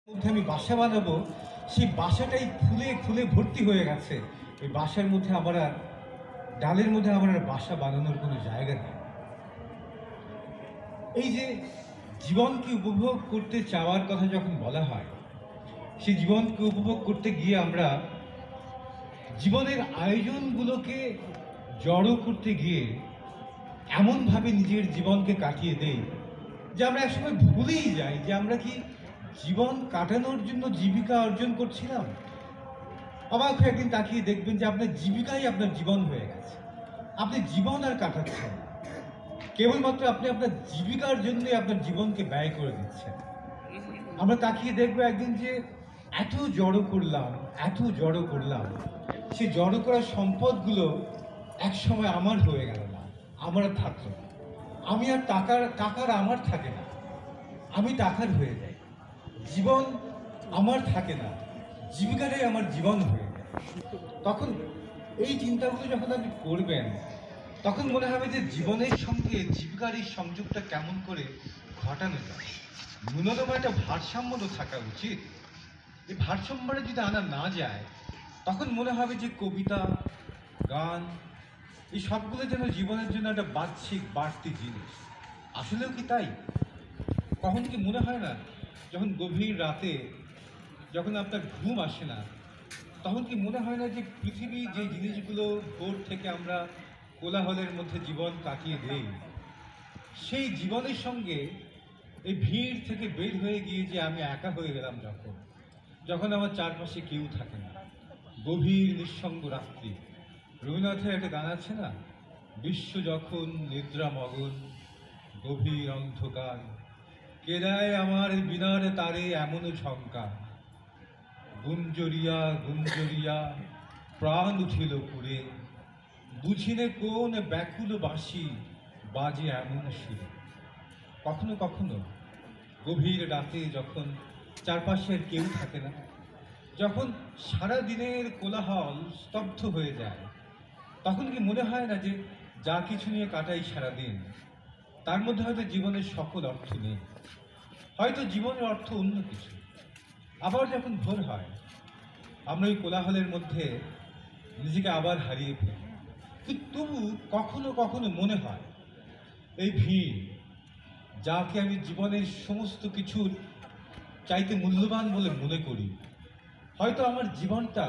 মধ্যে আমি বাসা বানাবো, সেই বাসাটাই ফুলে ফুলে ভর্তি হয়ে গেছে। এই বাসার মধ্যে আমার আর ডালের মধ্যে আমার আর বাসা বানানোর কোনো জায়গা নেই। এই যে জীবনকে উপভোগ করতে চাওয়ার কথা যখন বলা হয়, সেই জীবনকে উপভোগ করতে গিয়ে আমরা জীবনের আয়োজনগুলোকে জড়ো করতে গিয়ে এমনভাবে নিজের জীবনকে কাটিয়ে দেই যে আমরা একসময় ভুলেই যাই যে আমরা কি জীবন কাটানোর জন্য জীবিকা অর্জন করছিলাম। অবাক হয়ে একদিন তাকিয়ে দেখবেন যে আপনার জীবিকাই আপনার জীবন হয়ে গেছে। আপনি জীবন আর কাটাচ্ছেন না। কেবলমাত্র আপনি আপনার জীবিকার জন্যই আপনার জীবনকে ব্যয় করে দিচ্ছেন। আমরা তাকিয়ে দেখবো একদিন যে এত জড়ো করলাম, এত জড়ো করলাম, সেই জড়ো করা সম্পদগুলো এক সময় আমার হয়ে গেল না, আমার আর থাকলো না। আমি আর টাকার আমার থাকে না, আমি টাকার হয়ে যাই। জীবন আমার থাকে না, জীবিকাটাই আমার জীবন হয়ে যায়। তখন এই চিন্তাগুলো যখন আপনি করবেন, তখন মনে হবে যে জীবনের সঙ্গে জীবিকার এই সংযোগটা কেমন করে ঘটানো যায়। ন্যূনতম একটা ভারসাম্য তো থাকা উচিত। এই ভারসাম্যটা যদি আনা না যায়, তখন মনে হবে যে কবিতা, গান, এই সবগুলো যেন জীবনের জন্য একটা বাহ্যিক বাড়তি জিনিস। আসলেও কি তাই? কখন কি মনে হয় না, যখন গভীর রাতে যখন আপনার ঘুম আসে না, তখন কি মনে হয় না যে পৃথিবী যে জিনিসগুলো ভোর থেকে আমরা কোলাহলের মধ্যে জীবন কাটিয়ে দেই, সেই জীবনের সঙ্গে এই ভিড় থেকে বের হয়ে গিয়ে যে আমি একা হয়ে গেলাম, যখন যখন আমার চারপাশে কেউ থাকে না, গভীর নিঃসঙ্গ রাত্রি। রবীন্দ্রনাথের একটা গান আছে না, বিশ্ব যখন নিদ্রা মগন, গভীর অন্ধকার, কে দেয় আমার বিনার তারে এমন শঙ্কা, গুঞ্জরিয়া গুঞ্জরিয়া প্রাণ উঠিল পুরে, বুঝিনে কোন ব্যাকুল বাঁশি বাজে এমন সুরে। কখনো কখনো গভীর রাতে যখন চারপাশের কেউ থাকে না, যখন সারা দিনের কোলাহল স্তব্ধ হয়ে যায়, তখন কি মনে হয় না যে যা কিছু নিয়ে কাটাই সারাদিন, তার মধ্যে হয়তো জীবনের সকল অর্থ নেই, হয়তো জীবনের অর্থ অন্য কিছু। আবার যখন ভোর হয়, আমরা ওই কোলাহলের মধ্যে নিজেকে আবার হারিয়ে ফেলি। কিন্তু তবু কখনো কখনো মনে হয় এই ভিড়, যাকে আমি জীবনের সমস্ত কিছুর চাইতে মূল্যবান বলে মনে করি, হয়তো আমার জীবনটা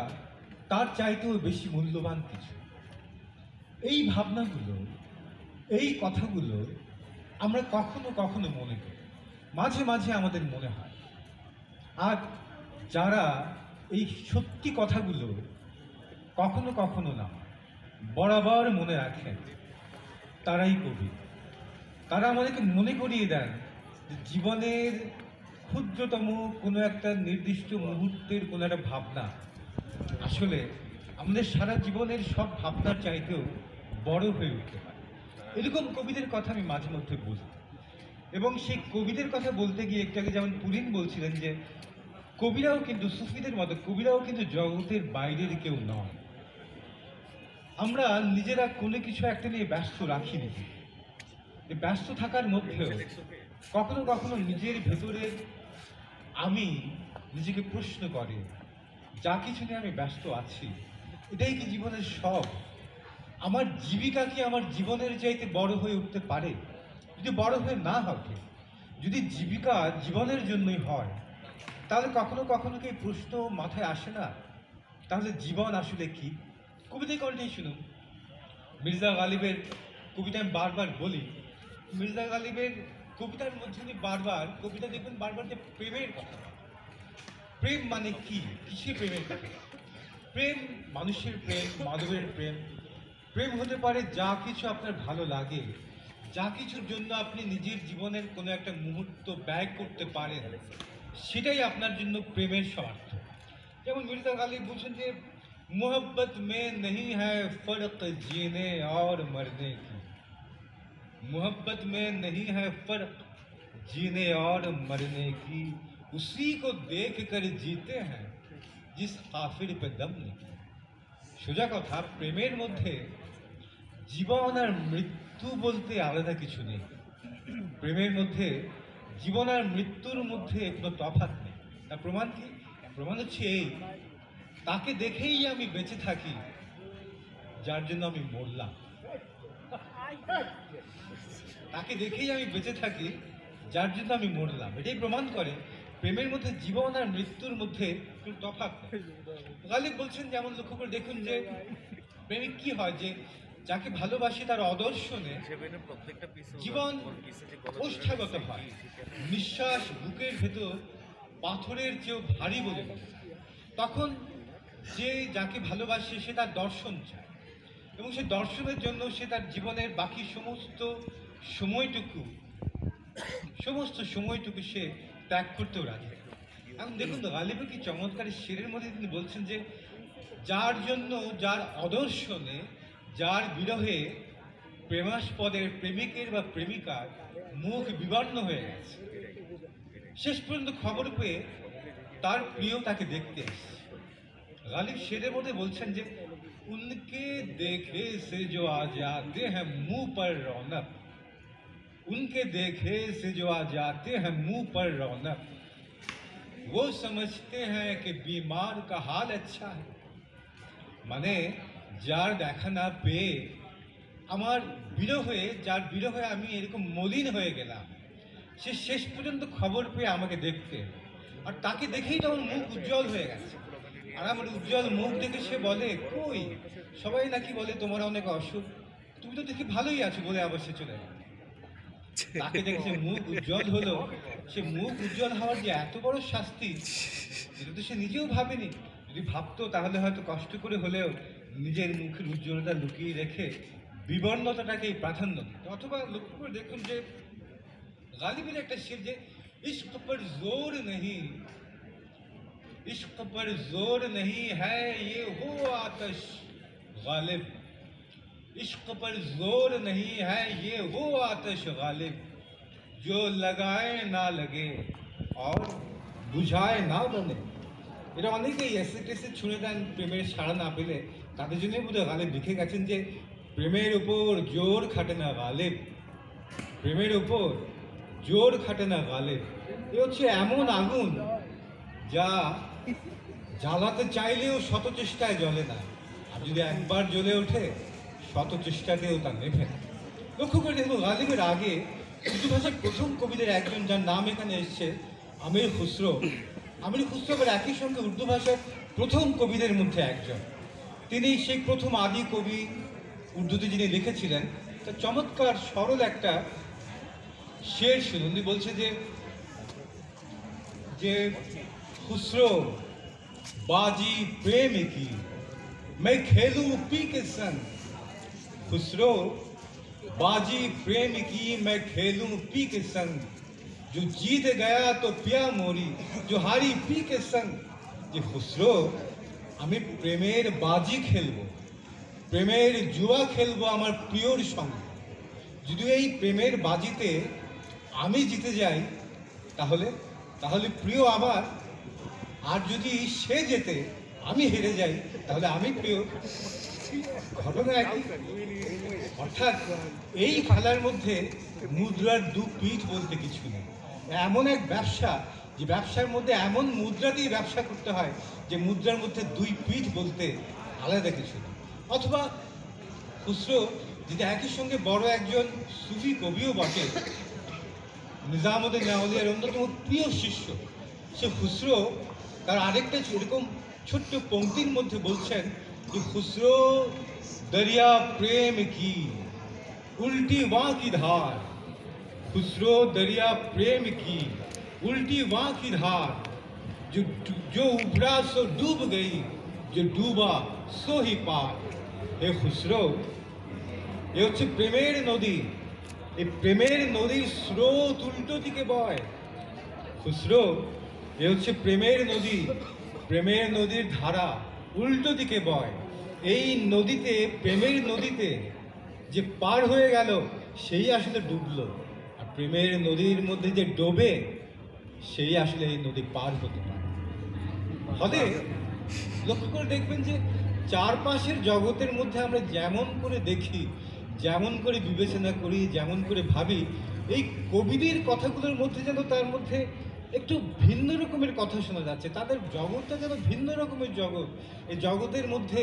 তার চাইতেও বেশি মূল্যবান কিছু। এই ভাবনাগুলো, এই কথাগুলো আমরা কখনো কখনো মনে করি, মাঝে মাঝে আমাদের মনে হয়। আর যারা এই সত্যি কথাগুলো কখনো কখনো না বরাবর মনে রাখেন, তারাই কবি। তারা আমাদেরকে মনে করিয়ে দেন যে জীবনের ক্ষুদ্রতম কোনো একটা নির্দিষ্ট মুহূর্তের কোনো একটা ভাবনা আসলে আমাদের সারা জীবনের সব ভাবনার চাইতেও বড় হয়ে উঠতে পারে। এরকম কবিদের কথা আমি মাঝে মধ্যে বলি। এবং সেই কবিদের কথা বলতে গিয়ে একটু আগে যেমন পুলিন বলছিলেন যে কবিরাও কিন্তু সুফিদের মতো কবিরাও কিন্তু জগতের বাইরের কেউ নয়। আমরা নিজেরা কোনো কিছু একটা নিয়ে ব্যস্ত রাখি নিজে। এই ব্যস্ত থাকার মধ্যেও কখনো কখনো নিজের ভেতরের আমি নিজেকে প্রশ্ন করে, যা কিছু নিয়ে আমি ব্যস্ত আছি, এটাই কি জীবনের সব? আমার জীবিকা কি আমার জীবনের চাইতে বড় হয়ে উঠতে পারে? যদি বড় হয়ে না হবে, যদি জীবিকা জীবনের জন্যই হয়, তাহলে কখনো কখনো কি প্রশ্ন মাথায় আসে না, তাহলে জীবন আসলে কি? কবিতার কণ্ঠেই শুনুন। মির্জা গালিবের কবিতা আমি বারবার বলি, মির্জা গালিবের কবিতার মধ্যে উনি বারবার কবিতা দেখবেন বারবার যে প্রেমের কথা। প্রেম মানে কি? কিসে প্রেমের কথা? প্রেম মানুষের প্রেম, মানবের প্রেম। প্রেম হতে পারে যা কিছু আপনার ভালো লাগে, যা কিছুর জন্য আপনি নিজের জীবনের কোনো একটা মুহূর্ত ব্যয় করতে পারেন, সেটাই আপনার জন্য প্রেমের স্বার্থ। যেমন মির্জা গালিব বলছেন যে मोहब्बत में नहीं है फर्क जीने और मरने की, मोहब्बत में नहीं है फर्क जीने और मरने की, उसी को देख कर जीते हैं जिस काफिर पे दम नहीं। সোজা কথা, প্রেমের মধ্যে জীবন আর মৃত্যু বলতে আলাদা কিছু নেই। প্রেমের মধ্যে জীবন আর মৃত্যুর মধ্যে কোনো তফাৎ নেই। তার প্রমাণ কি? প্রমাণ হচ্ছে এই, তাকে দেখেই আমি বেঁচে থাকি যার জন্য আমি মরলাম। তাকে দেখেই আমি বেঁচে থাকি যার জন্য আমি মরলাম। এটাই প্রমাণ করে প্রেমের মধ্যে জীবন আর মৃত্যুর মধ্যে কোনো তফাৎ নেই। গালিব বলছেন, যেমন লক্ষ্য করে দেখুন যে প্রেমিক কি হয়, যে যাকে ভালোবাসি তার অদর্শনে জীবন ওষ্ঠাগত হয়, নিঃশ্বাস বুকের ভেতর পাথরের চেয়েও ভারী বলে মনে হয়। তখন যে যাকে ভালোবাসে সে তার দর্শন চায়, এবং সে দর্শনের জন্য সে তার জীবনের বাকি সমস্ত সময়টুকু সে ত্যাগ করতেও রাজি। এখন দেখুন তো গালিবের কি চমৎকার শেরের মধ্যে তিনি বলছেন যে যার জন্য, যার অদর্শনে, যার বিরহে প্রেমাস্পদের প্রেমিকের বা প্রেমিকার মুখ বিবর্ণ হয়ে গেছে, শেষ পর্যন্ত খবর পেয়ে তার প্রিয় তাকে দেখতে এসেছে। গালিব শেরের মধ্যে বলছেন যে উনকে দেখে সে जो आ जाते हैं मुंह पर रौनक, उनके देखे से जो आ जाते हैं मुंह पर रौनक, वो समझते हैं कि बीमार का हाल अच्छा है। মানে যার দেখা না পেয়ে আমার বিরহে, যার বিরহে আমি এরকম মলিন হয়ে গেলাম, সে শেষ পর্যন্ত খবর পেয়ে আমাকে দেখতে, আর তাকে দেখেই তো আমার মুখ উজ্জ্বল হয়ে গেছে। আর আমার উজ্জ্বল মুখ দেখে সে বলে, কই সবাই নাকি বলে তোমার অনেক অসুখ, তুমি তো দেখি ভালোই আছো, বলে আবার সে চলে গেল। তাকে দেখে সে মুখ উজ্জ্বল হলো। সে মুখ উজ্জ্বল হওয়ার যে এত বড় শাস্তি, এটা তো সে নিজেও ভাবেনি। যদি ভাবতো তাহলে হয়তো কষ্ট করে হলেও নিজের মুখের উজ্জ্বলতা লুকিয়ে রেখে বিবর্ণতাটাকেই প্রাধান্য দিত। অথবা লক্ষ্য করে দেখুন যে গালিবের একটা শের, যে ইश्क पर जोर नहीं, इश्क पर जोर नहीं है ये वो आतश गालिब, इश्क पर जोर नहीं है ये वो आतश गालिब, जो लगाए ना लगे और बुझाए ना बने। এরা অনেকেই এসে ছুঁড়ে দেন প্রেমের সাড়া না পেলে, তাদের জন্যই বোধহয় গালিব লিখে গেছেন যে প্রেমের উপর জোর খাটে না গালিব, প্রেমের উপর জোর খাটে না গালিব। এ হচ্ছে এমন আগুন যা জ্বালাতে চাইলেও শত চেষ্টায় জ্বলে না, আর যদি একবার জ্বলে ওঠে শত চেষ্টাতেও তা নেভে না। লক্ষ্য করে দেখবো গালিবের আগে উর্দু ভাষার প্রথম কবিদের একজন, যার নাম এখানে এসছে আমির খুসরো। আমির খুসরো আবার একই সঙ্গে উর্দু ভাষার প্রথম কবিদের মধ্যে একজন। তিনি সেই প্রথম আদি কবি উর্দুতে যিনি লিখেছিলেন, তার চমৎকার সরল একটা শের শুনুন। উনি বলছে যে খুসরো बाजी प्रेम की मैं खेलूं पी के संग, खुसरो बाजी प्रेम की मैं खेलूं पी के संग, जो जीत गया तो पिया मोरी जो हारी पी के संग। যে খুসরো, আমি প্রেমের বাজি খেলবো, প্রেমের জুয়া খেলবো আমার প্রিয়র সঙ্গে। যদি এই প্রেমের বাজিতে আমি জিতে যাই তাহলে তাহলে প্রিয় আবার, আর যদি সে জেতে আমি হেরে যাই তাহলে আমি প্রিয়। ঘটনা একই। অর্থাৎ এই খেলার মধ্যে মুদ্রার দু পিঠ বলতে কিছু নেই। এমন এক ব্যবসা, যে ব্যবসার মধ্যে এমন মুদ্রা দিয়ে ব্যবসা করতে হয় যে মুদ্রার মধ্যে দুই পিঠ বলতে আলাদা কিছু নেই। অথবা খুসরো, যেটা একই সঙ্গে বড় একজন সুফি কবিও বটে, নিজামুদ্দিন আউলিয়ার অন্যতম প্রিয় শিষ্য, সে খুসরো তার আরেকটা এরকম ছোট্ট পংক্তির মধ্যে বলছেন যে খুসরো দরিয়া প্রেম কি উল্টি वां की धार, खुसरो दरिया प्रेम की उल्टी वां की धार, जो उभरा सो डूब गई, जो डूबा सो ही पार। হে খুসরো, এ হচ্ছে প্রেমের নদী, এই প্রেমের নদীর স্রোত উল্টো দিকে বয়। খুসরো, এ হচ্ছে প্রেমের নদী, প্রেমের নদীর ধারা উল্টো দিকে বয়। এই নদীতে, প্রেমের নদীতে যে পার হয়ে গেল সেই আসলে ডুবলো, আর প্রেমের নদীর মধ্যে যে ডোবে সেই আসলে এই নদী পার হতে পারে। ফলে লক্ষ্য করে দেখবেন যে চারপাশের জগতের মধ্যে আমরা যেমন করে দেখি, যেমন করে বিবেচনা করি, যেমন করে ভাবি, এই কবিদের কথাগুলোর মধ্যে যেন তার মধ্যে একটু ভিন্ন রকমের কথা শোনা যাচ্ছে। তাদের জগৎটা যেন ভিন্ন রকমের জগৎ। এই জগতের মধ্যে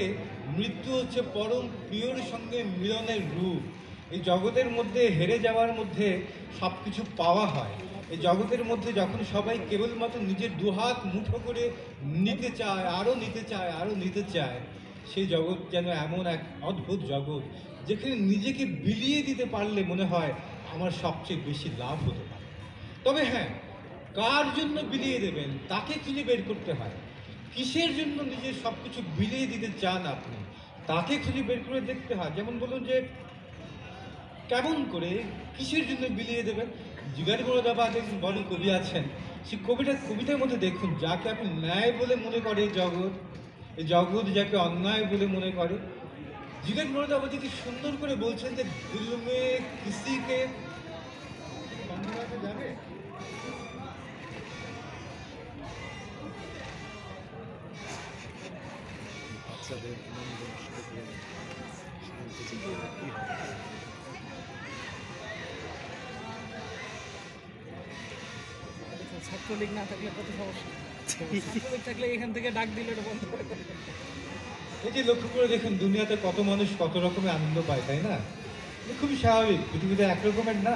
মৃত্যু হচ্ছে পরম প্রিয়র সঙ্গে মিলনের রূপ। এই জগতের মধ্যে হেরে যাওয়ার মধ্যে সব কিছু পাওয়া হয়। এই জগতের মধ্যে যখন সবাই কেবলমাত্র নিজের দুহাত মুঠো করে নিতে চায়, আরও নিতে চায়, আরও নিতে চায়, সেই জগৎ যেন এমন এক অদ্ভুত জগৎ যেখানে নিজেকে বিলিয়ে দিতে পারলে মনে হয় আমার সবচেয়ে বেশি লাভ হতে পারে। তবে হ্যাঁ, কার জন্য বিলিয়ে দেবেন তাকে খুঁজে বের করতে হয়। কিসের জন্য নিজের সব কিছু বিলিয়ে দিতে চান আপনি তাকে খুঁজে বের করে দেখতে হয়। যেমন বলুন যে কেমন করে কিসের জন্য বিলিয়ে দেবেন। জিগার গোড়াবাদ একজন বড় কবি আছেন, সেই কবিতার মধ্যে দেখুন, যাকে আপনি ন্যায় বলে মনে করে জগৎ, এই জগৎ যাকে অন্যায় বলে মনে করে, জিগার গোড়াবাদী কি সুন্দর করে বলছেন যে দিল মে কিসিকে জানে ছাত্রলীগ না থাকলে কত সমস্যা, ছাত্রলীগ থাকলে এখান থেকে ডাক দিলে এটা বন্ধ করে দেবে। এই যে লক্ষ্য করে দেখুন, দুনিয়াতে কত মানুষ কত রকমের আনন্দ পায়, তাই না? খুবই স্বাভাবিক, পৃথিবীতে একরকমের না,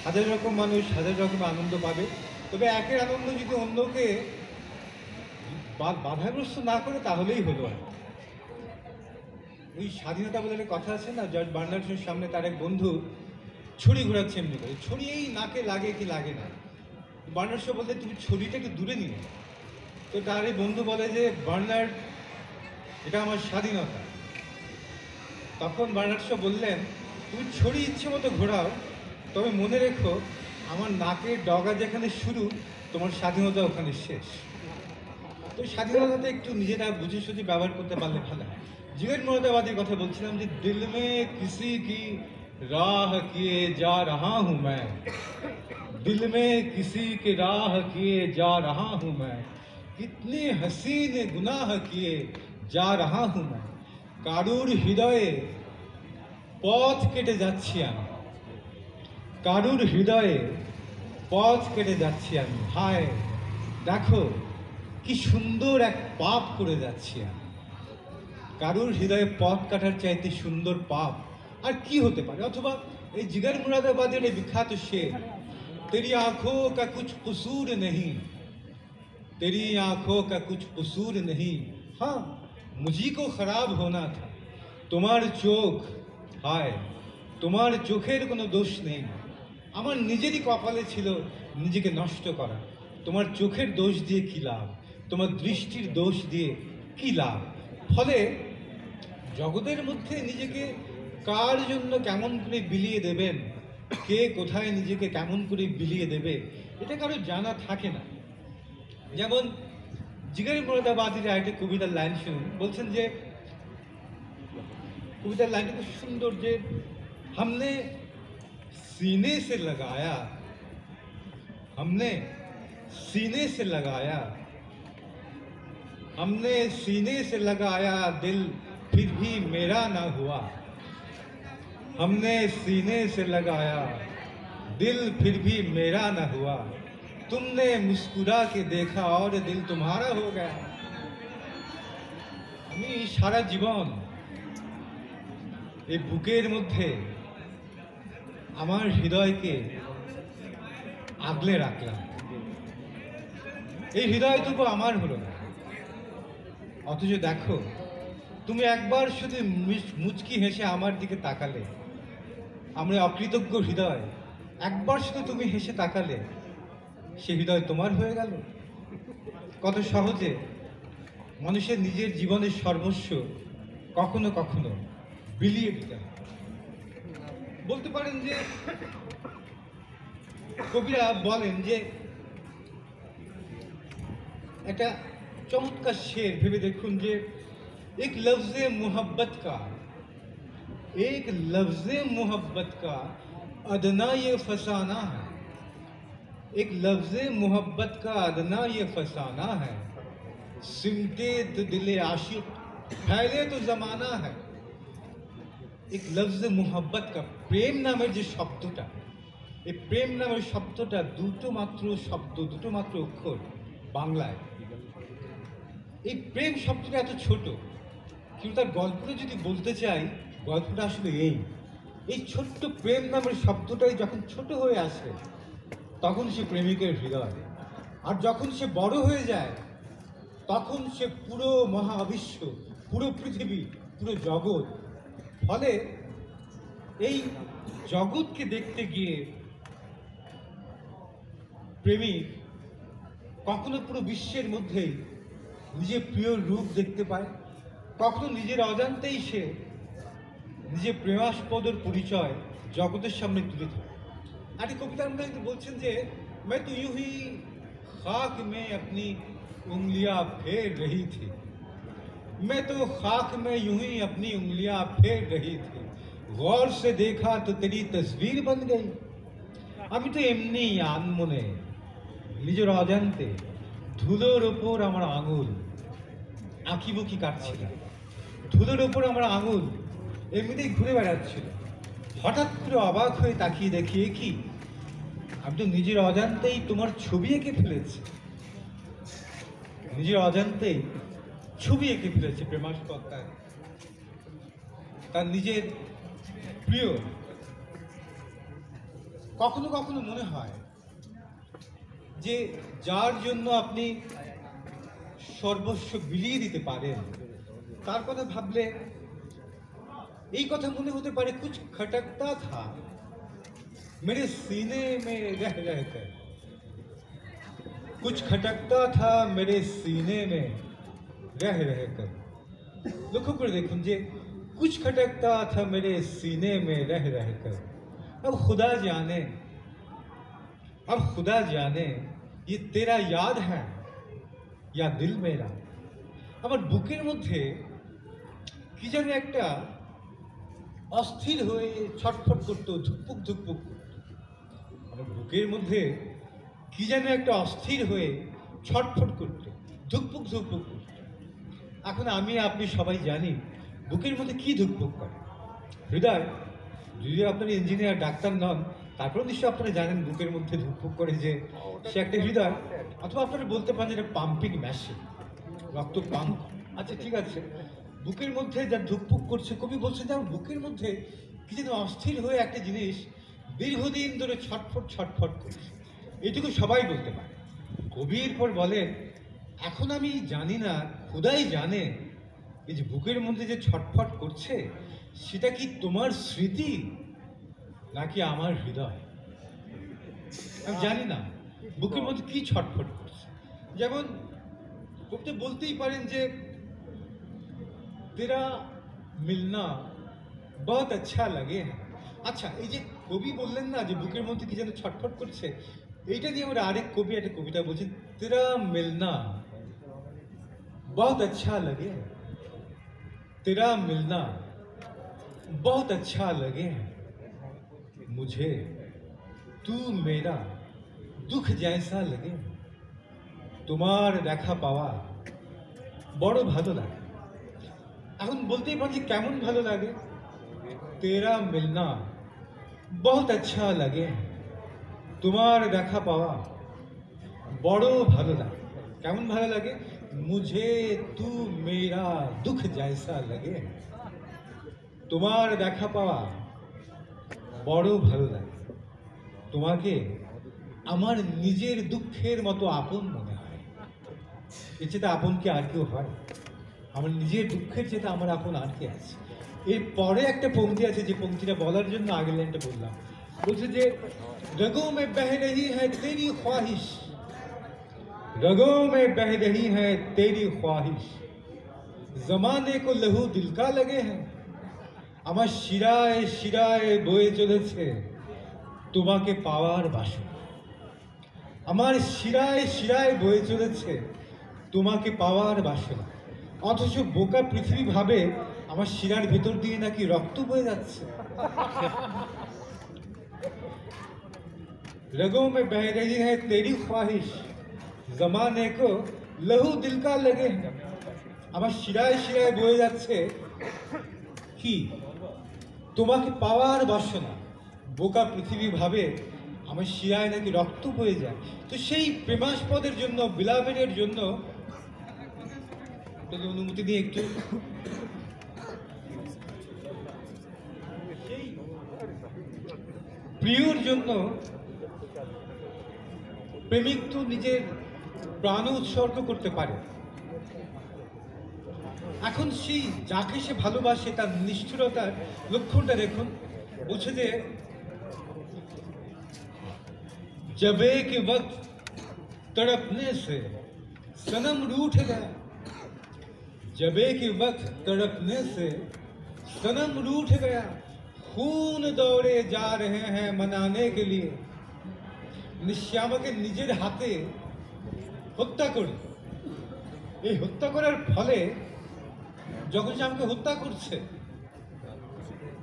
হাজার রকম মানুষ হাজার রকমের আনন্দ পাবে। তবে একের আনন্দ যদি অন্যকে বাধাগ্রস্ত না করে তাহলেই হলো। আর ওই স্বাধীনতা বলে একটা কথা আছে না, জর্জ বার্নার্ডের সামনে তার এক বন্ধু ছড়ি ঘোরাচ্ছে এমনি করে, ছড়ি এই নাকে লাগে কি লাগে না, বার্নার্ড বলতে তুমি ছড়িটা একটু দূরে নিয়ে। তো তার এই বন্ধু বলে যে বার্নার্ড, এটা আমার স্বাধীনতা। তখন বার্নার্ড বললেন, তুমি ছড়ি ইচ্ছে মতো ঘোরাও, তবে মনে রেখো আমার নাকের ডগা যেখানে শুরু তোমার স্বাধীনতা ওখানে শেষ। তো স্বাধীনতাতে একটু নিজেরা বুঝে সুঝে ব্যবহার করতে পারলে ভালো হয়। জিগর মোরাদাবাদীর কথা বলছিলাম যে দিল মে কিসি কি রাহ কিয়ে যা রহা হুঁ मैं, दिल में किसी की राह किए जा रहा हूँ मैं, कितने हसीन गुनाह किए जा रहा हूँ मैं, কারুর হৃদয়ে পথ কেটে যাচ্ছি আমি, কারুর হৃদয়ে পথ কেটে যাচ্ছি আমি, হায় দেখো কি সুন্দর এক পাপ করে যাচ্ছি আমি। কারুর হৃদয়ে পথ কাটার চাইতে সুন্দর পাপ আর কি হতে পারে। অথবা এই জিগর মুরাদাবাদের এই বিখ্যাত শের, तेरी आंखों का कुछ कसूर नहीं, तेरी आंखों का कुछ कसूर नहीं, हाँ मुझी को खराब होना था, তোমার চোখ, হায় তোমার চোখের কোনো দোষ নেই, আমার নিজেরই কপালে ছিল নিজেকে নষ্ট করা, তোমার চোখের দোষ দিয়ে কী লাভ, তোমার দৃষ্টির দোষ দিয়ে কী লাভ। ফলে জগতের মধ্যে নিজেকে কার জন্য কেমন করে বিলিয়ে দেবেন, কে কোথায় নিজেকে কেমন করে বিলিয়ে দেবে, এটা কারো জানা থাকে না। যেমন জিগর মুরাদাবাদীর একটা কবিতার লাইন শুনুন, বলছেন যে কবিতার লাইনটা খুব সুন্দর, যে हमने सीने से लगाया, हमने सीने से लगाया, हमने सीने से लगाया दिल फिर भी मेरा ना हुआ, हमने सीने से लगाया दिल फिर भी मेरा न हुआ, तुमने मुस्कुरा के देखा और दिल तुम्हारा हो गया। আমি সারা জীবন এই বুকের মধ্যে আমার হৃদয়কে আগলে রাখলাম, এই হৃদয়টুকু আমার হলো না, অথচ দেখো তুমি একবার শুধু মুচকি হেসে আমার দিকে তাকালে, আমরা অকৃতজ্ঞ হৃদয়, একবার শুধু তুমি হেসে তাকালে সে হৃদয় তোমার হয়ে গেল। কত সহজে মানুষের নিজের জীবনের সর্বস্ব কখনো কখনো বিলিয়ে দিতে হয়। বলতে পারেন যে কবিরা বলেন যে একটা চমৎকার শের ভেবে দেখুন, যে এক লফজে মোহব্বত কা, एक लफ्ज़ मोहब्बत का अदना ये फसाना है, एक लफ्ज़ मोहब्बत का अदना ये फसाना है, सिमटे तो दिले आशिक फैले तो ज़माना है। एक लफ्ज़ मोहब्बत का, प्रेम नामेर जे शब्दटा, এই প্রেম নামের শব্দটা দুটো মাত্র শব্দ, দুটো মাত্র অক্ষর বাংলায়। এই প্রেম শব্দটা এত ছোট, কিন্তু তার গল্পটা যদি বলতে চাই, গল্পটা আসলে এই ছোট্ট প্রেম নামের শব্দটাই যখন ছোট হয়ে আসে তখন সে প্রেমিকের হৃদয়, আর যখন সে বড় হয়ে যায় তখন সে পুরো মহাবিশ্ব, পুরো পৃথিবী, পুরো জগৎ। ফলে এই জগৎকে দেখতে গিয়ে প্রেমিক কখনো পুরো বিশ্বের মধ্যেই নিজের প্রিয় রূপ দেখতে পায়, কখনো নিজের অজান্তেই সে নিজের প্রেমাস্পদর পরিচয় জগতের সামনে তুলে ধরে। আর এই কবিতার মধ্যে কিন্তু বলছেন যে मैं तो यूं ही खाक में अपनी उंगलियां फेर रही थी, मैं तो खाक में यूं ही अपनी उंगलियां फेर रही थी, गौर से देखा तो तेरी तस्वीर बन गई। আমি তো এমনি আনমনে নিজের অজান্তে ধুলোর ওপর আমার আঙুল আঁকিবুকি কাটছিল, ধুলোর ওপর আমার আঙুল এমনিতেই ঘুরে বেড়াচ্ছিল। হঠাৎ করে অবাক হয়ে তাকিয়ে দেখি, কি আমি তো নিজের অজান্তেই তোমার ছবি এঁকে ফেলেছি, নিজের অজান্তেই ছবি এঁকে ফেলেছে প্রেমাস্পদ তার নিজের প্রিয়। কখনো কখনো মনে হয় যে যার জন্য আপনি সর্বস্ব বিলিয়ে দিতে পারেন তার কথা ভাবলে এই কথা মনে হতে পারে, কুছ খটকতা থা मेरे सीने में रह रहकर, कुछ खटकता था मेरे सीने में रह रहकर। लक्ष्य করে দেখুন যে कुछ खटकता था मेरे सीने में रह रहकर, अब खुदा जाने ये तेरा याद है या दिल मेरा। আমার বুকের মধ্যে কি যেন একটা অস্থির হয়ে ছটফট করতো, ধুকপুক ধুকপুক। আমার বুকের মধ্যে কি যেন একটা অস্থির হয়ে ছটফট করতো, ধুকপুক ধুকপুক করতো। এখন আমি আপনি সবাই জানি বুকের মধ্যে কি ধুকপুক করে। হৃদয়, যদি আপনার ইঞ্জিনিয়ার ডাক্তার নন তারপরেও নিশ্চয়ই আপনারা জানেন বুকের মধ্যে ধুকপুক করে যে সে একটা হৃদয়, অথবা আপনারা বলতে পারেন যে পাম্পিং মেশিন, রক্ত পাম্প। আচ্ছা ঠিক আছে, বুকের মধ্যে যা ধুকপুক করছে, কবি বলছেন যে আমার বুকের মধ্যে কি যেন অস্থির হয়ে একটা জিনিস দীর্ঘদিন ধরে ছটফট ছটফট করছে। এটুকু সবাই বলতে পারে। কবির পর বলেন, এখন আমি জানি না, খোদাই জানে এই যে বুকের মধ্যে যে ছটফট করছে সেটা কি তোমার স্মৃতি নাকি আমার হৃদয়। আমি জানি না বুকের মধ্যে কি ছটফট করছে। যেমন কবিতে বলতেই পারেন যে तेरा मिलना बहुत अच्छा लगे हैं। আচ্ছা, এই যে কবি বললেন না যে বুকের মধ্যে কি যেন ছটফট করছে, এইটা নিয়ে আমরা আরেক কবি একটা কবিতা বলছেন, तेरा मिलना बहुत अच्छा लगे, तेरा मिलना बहुत अच्छा लगे मुझे, तू मेरा दुख जैसा लगे। তোমার দেখা পাওয়া বড় ভালো লাগে। এখন বলতেই পারছি কেমন ভালো লাগে, তেরা মিলনা বহুত আচ্ছা লাগে, তোমার দেখা পাওয়া বড় ভালো লাগে। কেমন ভালো লাগে, মুঝে তু মেরা দুঃখ জৈসা লাগে, তোমার দেখা পাওয়া বড় ভালো লাগে। তোমাকে আমার নিজের দুঃখের মতো আপন মনে হয়। এর চেয়ে আপন কি আর কেউ হয়? আমার নিজের দুঃখের চেয়ে আমার আপন আর কে আছে? এর পরে একটা পংক্তি আছে, যে পংক্তিটা বলার জন্য আগের লাইনটা বললাম। বলছে যে रगों में बह रही है तेरी ख्वाहिश, रगों में बह रही है तेरी ख्वाहिश, जमाने को लहू दिल का लगे हैं। আমার শিরায় শিরায় বয়ে চলেছে তোমাকে পাওয়ার বাসনা। আমার শিরায় শিরায় বয়ে চলেছে তোমাকে পাওয়ার বাসনা। অথচ বোকা পৃথিবী ভাবে আমার শিরার ভেতর দিয়ে নাকি রক্ত বয়ে যাচ্ছে। रगों में बह रही है तेरी ख्वाहिश, जमाने को लहू दिल का लगे। আমার শিরায় শিরায় বয়ে যাচ্ছে কি? তোমাকে পাওয়ার বাসনা। বোকা পৃথিবী ভাবে আমার শিরায় নাকি রক্ত বয়ে যায়। তো সেই প্রেমাস্পদের জন্য, বিলাভেডের জন্য আপনাদের অনুমতি দিয়ে একটু সেই প্রিয়র জন্য প্রেমিক তো নিজের প্রাণ উৎসর্গ করতে পারে। এখন সেই যাকে সে ভালোবাসে তার নিষ্ঠুরতার লক্ষণটা দেখুন। বলছে যে जब एक वक्त तड़पने से सनम रूठ गया, जब एक वक्त तड़पने से सनम रूठ गया, खून दौड़े जा रहे हैं मनाने के लिए। সে আমাকে নিজের হাতে হত্যা করে, এই হত্যা করার ফলে যখন সে আমাকে হত্যা করছে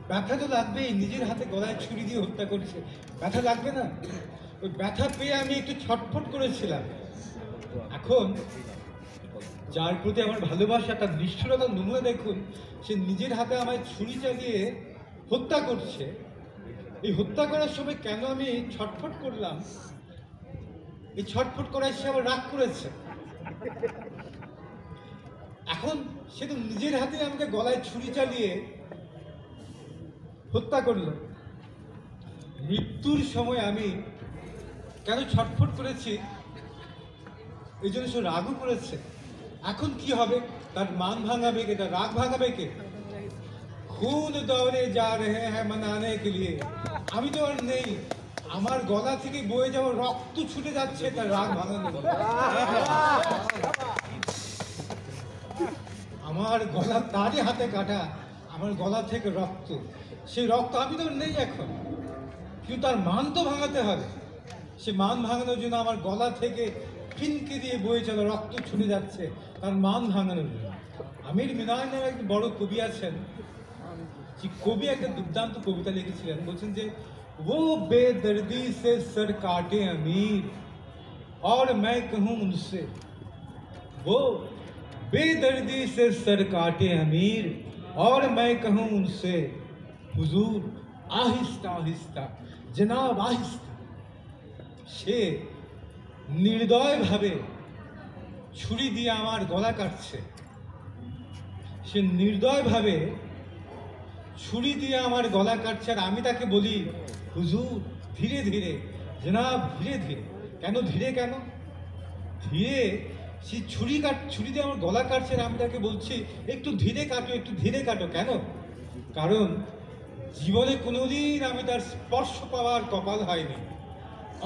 ব্যথা তো লাগবেই। নিজের হাতে গলায় ছুরি দিয়ে হত্যা করছে, ব্যথা লাগবে না? ওই ব্যথা পেয়ে আমি একটু ছটফট করেছিলাম। এখন যার প্রতি আমার ভালোবাসা, তার নিষ্ঠুরতার নমুনা দেখুন। সে নিজের হাতে আমায় ছুরি চালিয়ে হত্যা করছে। এই হত্যা করার সময় কেন আমি ছটফট করলাম, এই ছটফট করায় সে আবার রাগ করেছে। এখন সে তো নিজের হাতে আমাকে গলায় ছুরি চালিয়ে হত্যা করল। মৃত্যুর সময় আমি কেন ছটফট করেছি, এই জন্য সে রাগও করেছে। এখন কি হবে? তার মান ভাঙাবে কে, তার রাগ ভাঙাবে কে? খুন দৌড়ে যা রহে হ্যাঁ মানানে কে লিয়ে। আমি তো আর নেই, আমার গলা থেকে বয়ে যাওয়া রক্ত ছুটে যাচ্ছে তার রাগ ভাঙানো। আমার গলা তারই হাতে কাটা, আমার গলা থেকে রক্ত, সেই রক্ত আমি তো নেই এখন, কিন্তু তার মান তো ভাঙাতে হবে। সে মান ভাঙানোর জন্য আমার গলা থেকে ফিনকে দিয়ে বয়ে চলা রক্ত ছুটে যাচ্ছে তার মান ভাঙানোর জন্য। আমির মিনার নামে একজন বড় কবি আছেন, যে কবি একটা দুর্দান্ত কবিতা লিখেছিলেন। বলছেন যে वो बेदर्दी से सर काटे अमीर और मैं कहूँ उनसे, वो बेदर्दी से सर काटे अमीर और मैं कहूँ उनसे, हुजूर आहिस्ता आहिस्ता जनाब आहिस्ता। সে নির্দয়ভাবে ছুরি দিয়ে আমার গলা কাটছে, সে নির্দয়ভাবে ছুরি দিয়ে আমার গলা কাটছে, আর আমি তাকে বলি হুজুর ধীরে ধীরে, জনাব ধীরে ধীরে। কেন ধীরে? কেন ধীরে? সে ছুরি দিয়ে আমার গলা কাটছে, আর আমি তাকে বলছি একটু ধীরে কাটো, একটু ধীরে কাটো। কেন? কারণ জীবনে কোনোদিন আমি তার স্পর্শ পাওয়ার কপাল হয়নি।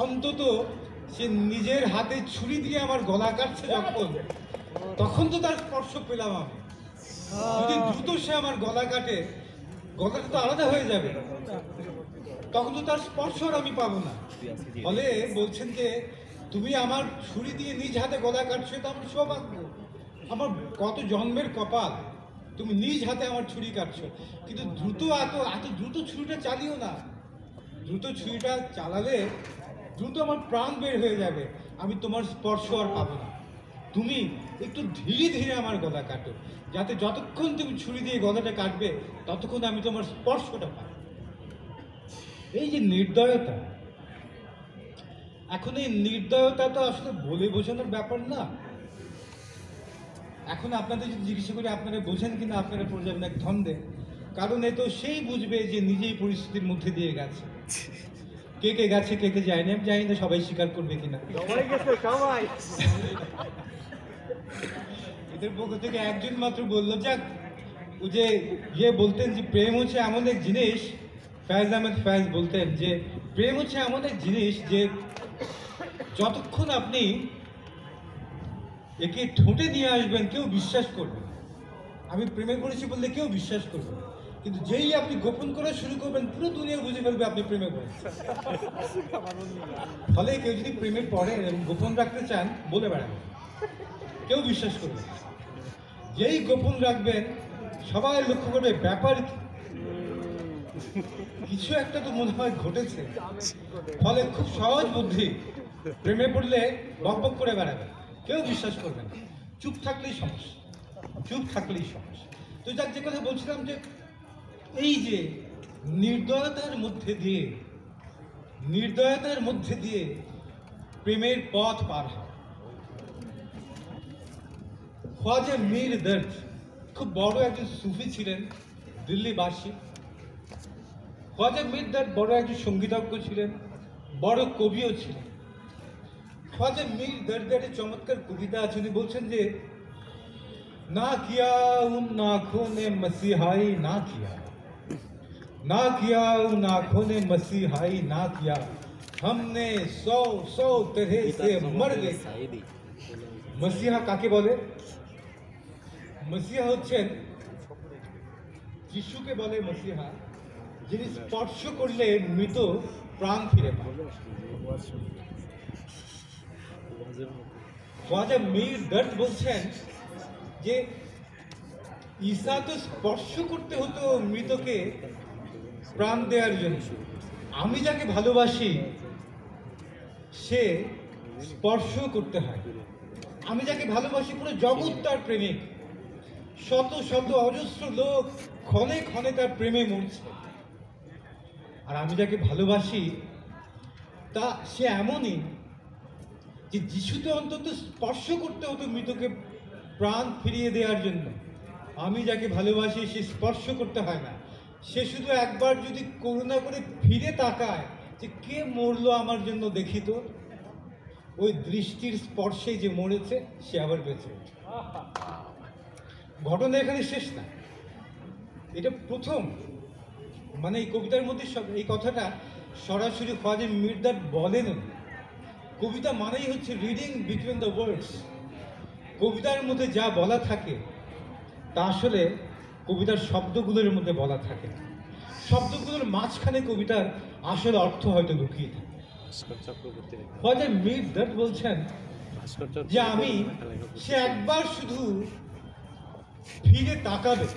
অন্তত সে নিজের হাতে ছুরি দিয়ে আমার গলা কাটছে যখন, তখন তো তার স্পর্শ পেলাম আমি। যদি দ্রুত সে আমার গলা কাটে, গলাটা তো আলাদা হয়ে যাবে, তখন তো তার স্পর্শ আর আমি পাবো না। ফলে বলছেন যে তুমি আমার ছুরি দিয়ে নিজ হাতে গলা কাটছো, তো আমার সৌভাগ্য, আমার কত জন্মের কপাল, তুমি নিজ হাতে আমার ছুরি কাটছো। কিন্তু দ্রুত এত দ্রুত ছুরিটা চালিও না। দ্রুত ছুরিটা চালালে দ্রুত আমার প্রাণ বের হয়ে যাবে, আমি তোমার স্পর্শ আর পাবো না। তুমি একটু ধীরে ধীরে আমার গলা কাটো, যাতে যতক্ষণ তুমি ছুরি দিয়ে গলাটা কাটবে ততক্ষণ আমি তোমার স্পর্শটা পাই। এই যে নির্দয়তা, এখন এই নির্দয়তা তো আসলে বলে বোঝানোর ব্যাপার না। এখন আপনাদের যদি জিজ্ঞাসা করি আপনারা বোঝেন কিনা, আপনারা পড়ে যাবেন এক ধন্দে। কারণ এ তো সেই বুঝবে যে নিজেই পরিস্থিতির মধ্যে দিয়ে গেছে। কে কে গেছে, কে কে যায়নি আমি জানি না, সবাই স্বীকার করবে কিনা। এদের পক্ষ থেকে একজন মাত্র বললো, যাক, ও যে বলতেন যে প্রেম হচ্ছে এমন এক জিনিস, ফয়েজ আহমেদ ফয়েজ বলতেন যে প্রেম হচ্ছে এমন এক জিনিস যে যতক্ষণ আপনি একে ঠোঁটে নিয়ে আসবেন কেউ বিশ্বাস করবে, আমি প্রেমে পড়েছি বললে কেউ বিশ্বাস করবে, কিন্তু যেই আপনি গোপন করা শুরু করবেন পুরো দুনিয়া বুঝে ফেলবে আপনি প্রেমে পড়েছেন। ফলে কেউ যদি প্রেমে পড়ে এবং গোপন রাখতে চান বলে বেড়াবেন, কেউ বিশ্বাস করবে না। যেই গোপন রাখবেন সবাই লক্ষ্য করবে ব্যাপার কিছু একটা তো মনে হয় ঘটেছে। ফলে খুব সহজ বুদ্ধি, প্রেমে পড়লে বকবক করে বেড়াবে, কেউ বিশ্বাস করবে না, চুপ থাকলেই সমস্যা, চুপ থাকলেই সমস্যা। তো যাক, যে কথা বলছিলাম যে এই যে নির্দয়তার মধ্যে দিয়ে নির্দয়তার মধ্যে দিয়ে প্রেমের পথ পার হয়। খ্বাজা মীর দর্দ খুব বড় একজন সুফি ছিলেন, দিল্লিবাসী। খ্বাজা মীর দর্দ বড় একজন সঙ্গীতজ্ঞ ছিলেন, বড় কবিও ছিলেন। খ্বাজা মীর দর্দের একটা চমৎকার কবিতা আছে, উনি বলছেন যে ना किया उन आंखों ने मसीहाई ना किया, ना किया उन आंखों ने मसीहाई ना किया, हमने सौ सौ तरह से मर गए। मसीहा काके बोले? मसीहा হচ্ছেন যিশুকে বলে মসিহা, যিনি স্পর্শ করলে মৃত প্রাণ ফিরে পায়। খ্বাজা মীর দর্দ বলছেন যে ঈসা তো স্পর্শ করতে হতো মৃতকে প্রাণ দেওয়ার জন্য, আমি যাকে ভালোবাসি সে স্পর্শ করতে হয়। আমি যাকে ভালোবাসি পুরো জগৎ তার প্রেমিক, শত শত অজস্র লোক ক্ষণে ক্ষণে তার প্রেমে মরছে। আর আমি যাকে ভালোবাসি তা সে এমনই যে যিশুতে অন্তত স্পর্শ করতে হতো মৃতকে প্রাণ ফিরিয়ে দেওয়ার জন্য। আমি যাকে ভালোবাসি সে স্পর্শ করতে হয় না, সে শুধু একবার যদি করুণা করে ফিরে তাকায় যে কে মরলো আমার জন্য দেখি তো, ওই দৃষ্টির স্পর্শে যে মরেছে সে আবার বেঁচে ওঠে। ঘটনা এখানে শেষ না, এটা প্রথম। মানে এই কবিতার মধ্যে এই কথাটা সরাসরি খ্বাজা মীর দর্দ বলেন। কবিতা মানেই হচ্ছে রিডিং বিটুইন দ্য ওয়ার্ডস। কবিতার মধ্যে যা বলা থাকে তা আসলে কবিতার শব্দগুলোর মধ্যে বলা থাকে, শব্দগুলোর মাঝখানে কবিতার আসল অর্থ হয়তো লুকিয়ে থাকে। খ্বাজা মীর দর্দ বলছেন যে আমি সে একবার শুধু ফিরে তাকাবে,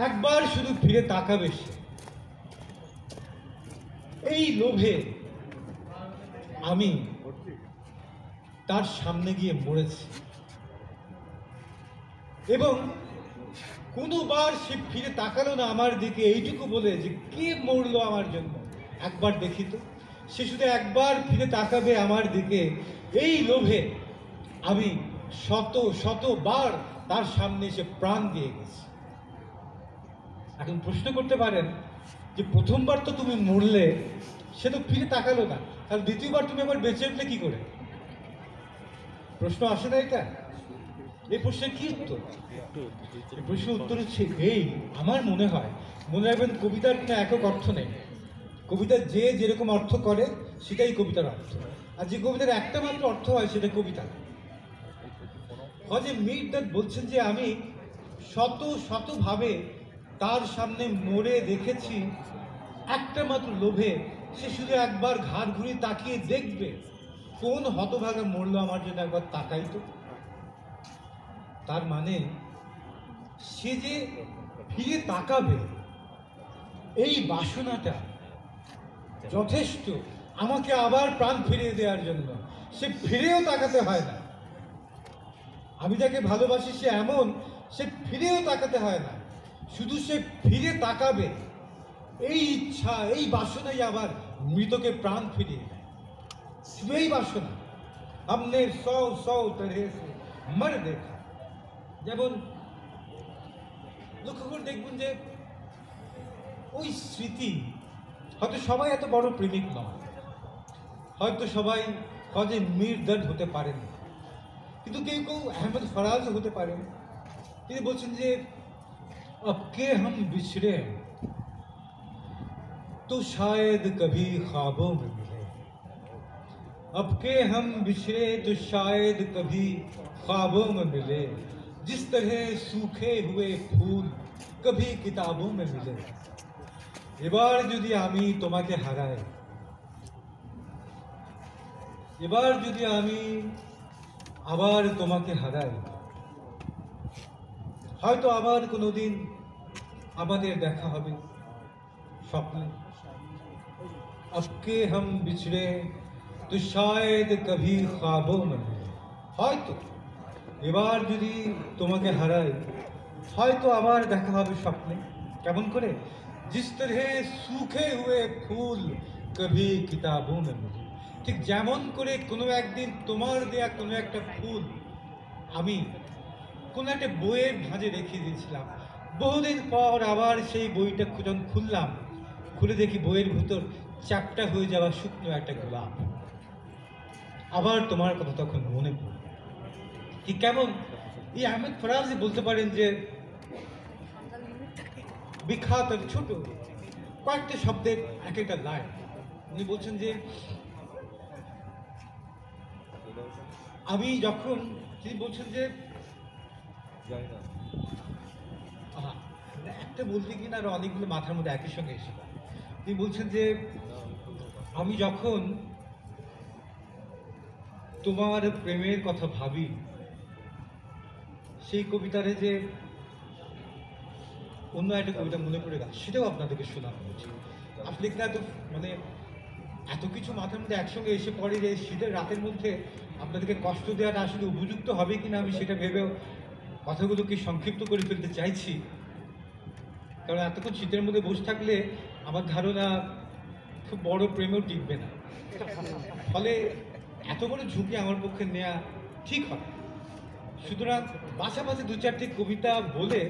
একবার শুধু ফিরে তাকাবে সে, এই লোভে আমি তার সামনে গিয়ে মরেছি। এবং কোনোবার সে ফিরে তাকালো না আমার দিকে এইটুকু বলে যে কে মরলো আমার জন্য, একবার দেখি তো। সে শুধু একবার ফিরে তাকাবে আমার দিকে, এই লোভে আমি শত শতবার তার সামনে এসে প্রাণ দিয়ে গেছি। এখন প্রশ্ন করতে পারেন যে প্রথমবার তো তুমি মরলে, সে তো ফিরে তাকালো না, তাহলে দ্বিতীয়বার তুমি আবার বেঁচে উঠলে কি করে? প্রশ্ন আসে না এটা? এই প্রশ্নের কি উত্তর? এই প্রশ্নের উত্তর হচ্ছে এই, আমার মনে হয়, মনে রাখবেন কবিতার কোনো একক অর্থ নেই। কবিতা যে যেরকম অর্থ করে সেটাই কবিতার অর্থ, আর যে কবিতার একটা মাত্র অর্থ হয় সেটা কবিতা। খ্বাজা মীর দর্দ বলছেন যে আমি শত শতভাবে তার সামনে মরে দেখেছি, একটা মাত্র লোভে সে শুধু একবার ঘাড় ঘুরিয়ে তাকিয়ে দেখবে কোন হতভাগা মরলো আমার জন্য, একবার তাকাই তো। তার মানে সে যে ফিরে তাকাবে এই বাসনাটা যথেষ্ট আমাকে আবার প্রাণ ফিরিয়ে দেওয়ার জন্য। সে ফিরেও তাকাতে হয় না। আমি যাকে ভালোবাসি সে এমন, সে ফিরেও তাকাতে হয় না, শুধু সে ফিরে তাকাবে, এই ইচ্ছা এই বাসনাই আবার মৃতকে প্রাণ ফিরিয়ে দেয়। শুধু এই বাসনা। हमने सौ सौ तरह से मर देखा। যেমন লক্ষ্য করে দেখবেন যে ওই স্মৃতি, হয়তো সবাই এত বড় প্রেমিক নয়, হয়তো সবাই খ্বাজা মীর দর্দ হতে পারেন, কিন্তু কেউ কেউ আহমেদ ফরাজ হতে পারেন। তিনি বলছেন যে अब के हम बिछड़े तो शायद कभी ख्वाबों में मिले, अब के हम बिछड़े तो शायद कभी ख्वाबों में मिले, जिस तरह सूखे हुए फूल कभी किताबों में मिले। এবার যদি আমি তোমাকে হারাই, এবার যদি আমি আবার তোমাকে হারাই, হয়তো আবার কোনোদিন আমাদের দেখা হবে স্বপ্নে। अब के हम बिछड़े तो शायद कभी ख्वाबों में मिले, হয়তো এবার যদি তোমাকে হারাই হয়তো আবার দেখা হবে স্বপ্নে। কেমন করে? जिस तरह सूखे हुए फूल कभी किताबों में मुझे ঠিক যেমন করে কোনো একদিন তোমার দেয়া কোনো একটা ফুল আমি কোনো একটা বইয়ের ভাঁজে রেখে দিয়েছিলাম, বহুদিন পর আবার সেই বইটা যখন খুললাম, খুলে দেখি বইয়ের ভিতর চ্যাপ্টা হয়ে যাওয়া শুকনো একটা গোলাপ। আবার তোমার কথা তখন মনে পড়ে। ঠিক কেমন এই আহমেদ ফরাজি বলতে পারেন যে বিখ্যাত ছোট কয়েকটা শব্দের এক একটা লাইন। উনি বলছেন যে আমি যখন, তিনি বলছেন যে একটা বলতে কিনা আর অনেকগুলো মাথার মধ্যে একই সঙ্গে এসে যায়। তিনি বলছেন যে আমি যখন তোমার প্রেমের কথা ভাবি, সেই কবিতারে যে অন্য একটা কবিতা মনে পড়ে গেল, সেটাও আপনাদেরকে শোনানো হচ্ছে। আসলে কিনা তো মানে এত কিছু মাথার মধ্যে একসঙ্গে এসে পড়ে যে শীতের রাতের মধ্যে আপনাদেরকে কষ্ট দেওয়াটা আসলে উপযুক্ত হবে কিনা আমি সেটা ভেবেও কথাগুলোকে সংক্ষিপ্ত করে ফেলতে চাইছি। কারণ এতক্ষণ শীতের মধ্যে বসে থাকলে আমার ধারণা খুব বড় প্রেমেও টিকবে না, ফলে এত বড় ঝুঁকি আমার পক্ষে নেওয়া ঠিক হবে। সুতরাং পাশাপাশি দু চারটি কবিতা বলে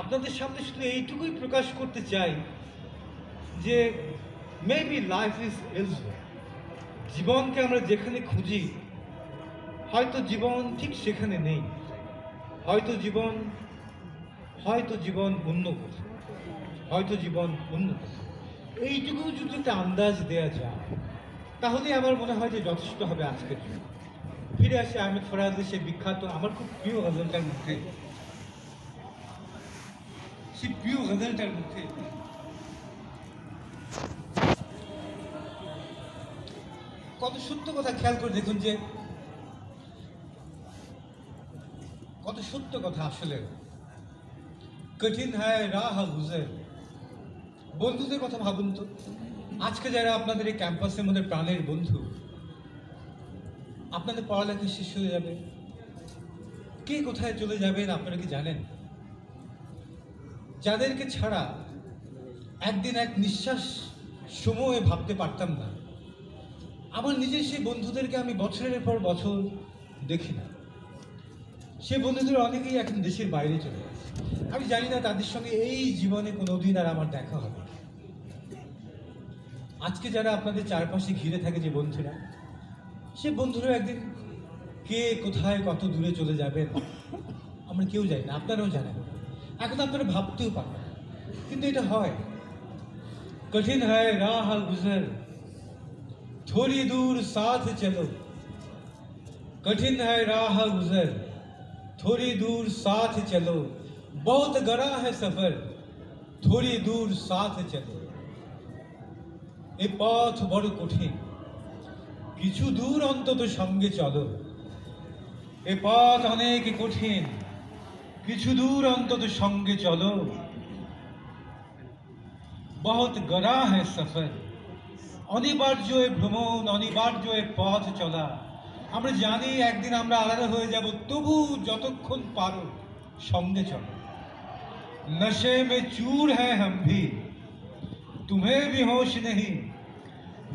আপনাদের সামনে শুধু এইটুকুই প্রকাশ করতে চাই যে মেবি লাইফ ইজ এলসওয়্যার। জীবনকে আমরা যেখানে খুঁজি হয়তো জীবন ঠিক সেখানে নেই, হয়তো জীবন অন্য কোথাও, হয়তো জীবন অন্য কোথাও। এইটুকু যদি একটা আন্দাজ দেওয়া যায় তাহলে আমার মনে হয় যে যথেষ্ট হবে আজকের জন্য। ফিরে আসে আহমেদ ফরাজের সেই বিখ্যাত, আমার খুব প্রিয় গজলটার মধ্যে, সেই প্রিয় গজলটার মধ্যে কত সত্য কথা খেয়াল করে দেখুন, যে কত সত্য কথা আসলে। কঠিন হয় রাহ গুজর। বন্ধুদের কথা ভাবুন তো, আজকে যারা আপনাদের এই ক্যাম্পাসের মধ্যে প্রাণের বন্ধু, আপনাদের পড়ালেখা শেষ হয়ে যাবে, কে কোথায় চলে যাবেন আপনারা কি জানেন? যাদেরকে ছাড়া একদিন এক নিঃশ্বাস সময় ভাবতে পারতাম না, আমার নিজের সেই বন্ধুদেরকে আমি বছরের পর বছর দেখি না। সে বন্ধুদের অনেকেই এখন দেশের বাইরে চলে গেছে। আমি জানি না তাদের সঙ্গে এই জীবনে কোনোদিন আর আমার দেখা হবে। আজকে যারা আপনাদের চারপাশে ঘিরে থাকে যে বন্ধুরা, সে বন্ধুরা একদিন কে কোথায় কত দূরে চলে যাবেন আমরা কেউ জানি না, আপনারাও জানেন। এখন আপনারা ভাবতেও পারেন, কিন্তু এটা হয়। কঠিন হয় রাহ গুজর, थोड़ी दूर साथ चलो। कठिन है राह गुजर, थोड़ी दूर साथ चलो। बहुत गड़ा है सफर, थोड़ी दूर साथ चलो। ए पथ बड़ कठिन, किछु दूर अंतत संगे चलो। ए पथ अनेक कठिन, किछु दूर अंतत संगे चलो। बहुत गड़ा है सफर, অনিবার্য ভ্রমণ, অনিবার্য পথ চলা। আমরা জানি একদিন আমরা আলাদা হয়ে যাব, তবু যতক্ষণ পারো সঙ্গে চলো। नशे में चूर है हम भी, तुम्हें भी होश नहीं।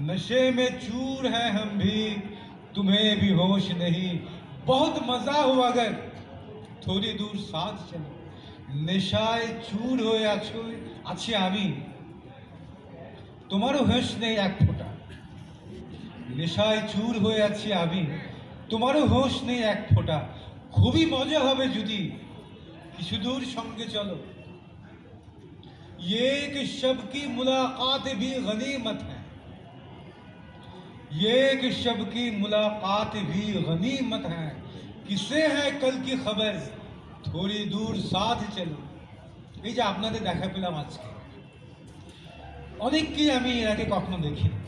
नशे में चूर है हम भी, तुम्हें भी होश नहीं। बहुत मजा हो अगर थोड़ी दूर साथ चलो। নেশায় চুর হয়ে আছি আমি, তোমারও হোশ নেই এক ফোঁটা। নেশায় চুর হয়ে আছি আমি, তোমারও হোশ নেই এক ফোঁটা। খুবই মজা হবে যদি কিছু দূর সঙ্গে চলো। ये कि शब की मुलाकात भी गनीमत है, ये कि शब की मुलाकात भी गनीमत है। किसे है कल की खबर, थोड़ी दूर साथ चलो। এই যে আপনাদের দেখা পেলাম আজকে, অনেককেই আমি এর আগে কখনো দেখিনি,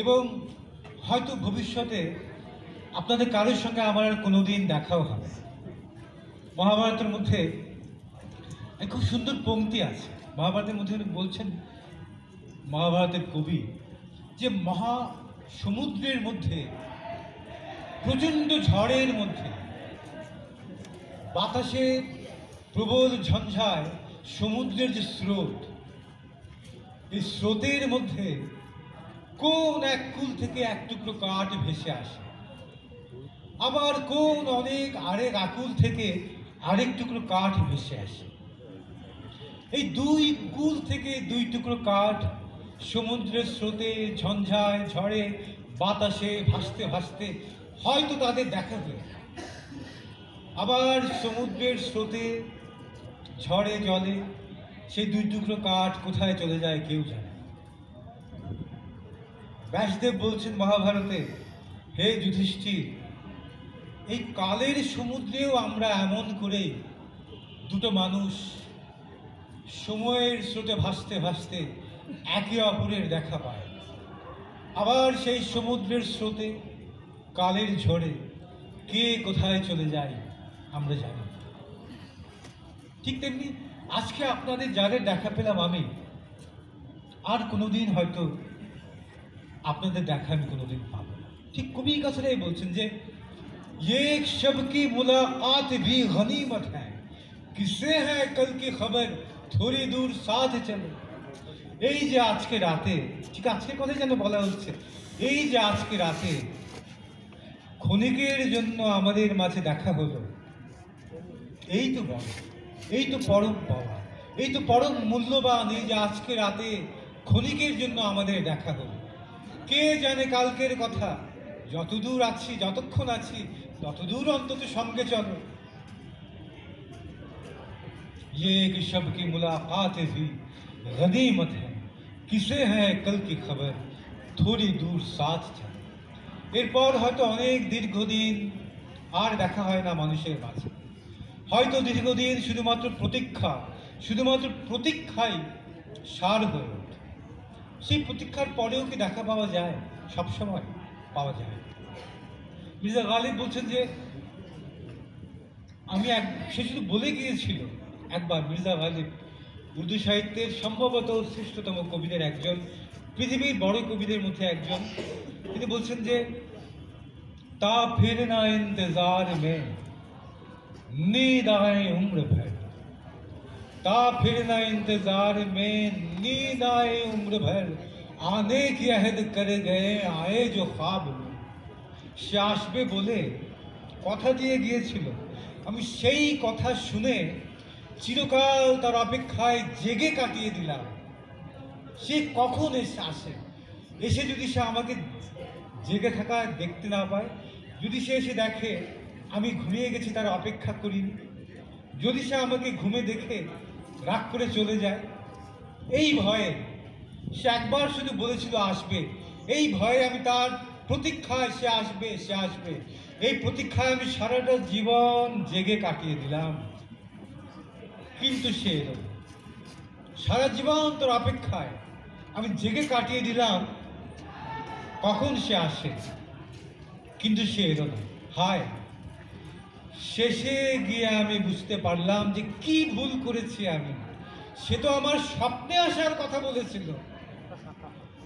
এবং হয়তো ভবিষ্যতে আপনাদের কারোর সঙ্গে আমার আর কোনোদিন দেখাও হবে। মহাভারতের মধ্যে খুব সুন্দর পংক্তি আছে। মহাভারতের মধ্যে বলছেন মহাভারতের কবি যে মহা সমুদ্রের মধ্যে, প্রচণ্ড ঝড়ের মধ্যে, বাতাসের প্রবল ঝঞ্ঝায় সমুদ্রের যে স্রোত, এই স্রোতের মধ্যে কোন এক কুল থেকে এক টুকরো কাঠ ভেসে আসে, আবার কোন অনেক আরেক আকুল থেকে আরেক টুকরো কাঠ ভেসে আসে। এই দুই কুল থেকে দুই টুকরো কাঠ সমুদ্রের স্রোতে, ঝঞ্ঝায়, ঝড়ে, বাতাসে ভাসতে ভাসতে হয়তো তাদের দেখা হয়ে, আবার সমুদ্রের স্রোতে, ঝড়ে, জলে সেই দুই টুকরো কাঠ কোথায় চলে যায় কেউ জানে। ব্যাসদেব বলছেন মহাভারতে, হে যুধিষ্ঠির, এই কালের সমুদ্রেও আমরা এমন করে দুটো মানুষ সময়ের স্রোতে ভাসতে ভাসতে একে অপরের দেখা পায়। আবার সেই সমুদ্রের স্রোতে, কালের ঝড়ে কে কোথায় চলে যায় আমরা জানি। ঠিক তেমনি আজকে আপনাদের যাদের দেখা পেলাম আমি, আর কোনোদিন হয়তো আপনাদের দেখা আমি কোনোদিন পাবো না। ঠিক কবি কাছারাই বলছেন যে ये एक शब की मुलाकात भी गनीमत है, किससे है कल की खबर थोड़ी दूर साथ चले। এই যে আজকে রাতে, ঠিক আজকে কথা যেন বলা হচ্ছে, এই যে আজকে রাতে ক্ষণিকের জন্য আমাদের মাঝে দেখা হলো, এই তো বড়, এই তো পরম পাওয়া, এই তো পরম মূল্যবান। এই যে আজকে রাতে ক্ষণিকের জন্য আমাদের দেখা হলো। কে জানে কালকের কথা, যতদূর আছি, যতক্ষণ আছি ততদূর অন্তত সঙ্গে চলো। ये एक शब की मुलाकात भी गनीमत है, किसे है कल की खबर थोड़ी दूर साथ चले। এরপর হয়তো অনেক দীর্ঘদিন আর দেখা হয় না মানুষের মাঝে, হয়তো দীর্ঘদিন শুধুমাত্র প্রতীক্ষা, শুধুমাত্র প্রতীক্ষাই সার হয়ে ওঠে। সেই প্রতীক্ষার পরেও কি দেখা পাওয়া যায়? সবসময় পাওয়া যায়। মির্জা গালিব বলছেন যে সে শুধু বলে গিয়েছিল একবার, মির্জা গালিব উর্দু সাহিত্যের সম্ভবত শ্রেষ্ঠতম কবিদের একজন, পৃথিবীর বড় কবিদের মধ্যে একজন। তিনি বলছেন যে তা ফির না ইন্তজার মে नींद आए उम्र भर, ता फिर ना इंतजार में नींद आए उम्र भर, आने की अहद कर गए आए जो ख्वाब में। সে আসবে বলে কথা দিয়ে গিয়েছিল, আমি সেই কথা শুনে চিরকাল তার অপেক্ষায় জেগে কাটিয়ে দিলাম। সে কখন আসে, এসে যদি সে আমাকে জেগে থাকা দেখতে না পায়, যদি সে এসে দেখে আমি ঘুমিয়ে গেছি, তার অপেক্ষা করিনি, যদি সে আমাকে ঘুমে দেখে রাগ করে চলে যায়, এই ভয়ে সে একবার শুধু বলেছিল আসবে, এই ভয়ে আমি তার প্রতীক্ষায় সে আসবে, সে আসবে, এই প্রতীক্ষায় আমি সারাটা জীবন জেগে কাটিয়ে দিলাম। কিন্তু সে এলো, সারা জীবন তোর অপেক্ষায় আমি জেগে কাটিয়ে দিলাম, কখন সে আসে, কিন্তু সে এলো না। হায়, শেষে গিয়ে আমি বুঝতে পারলাম যে কি ভুল করেছি আমি। সে তো আমার স্বপ্নে আসার কথা বলেছিল,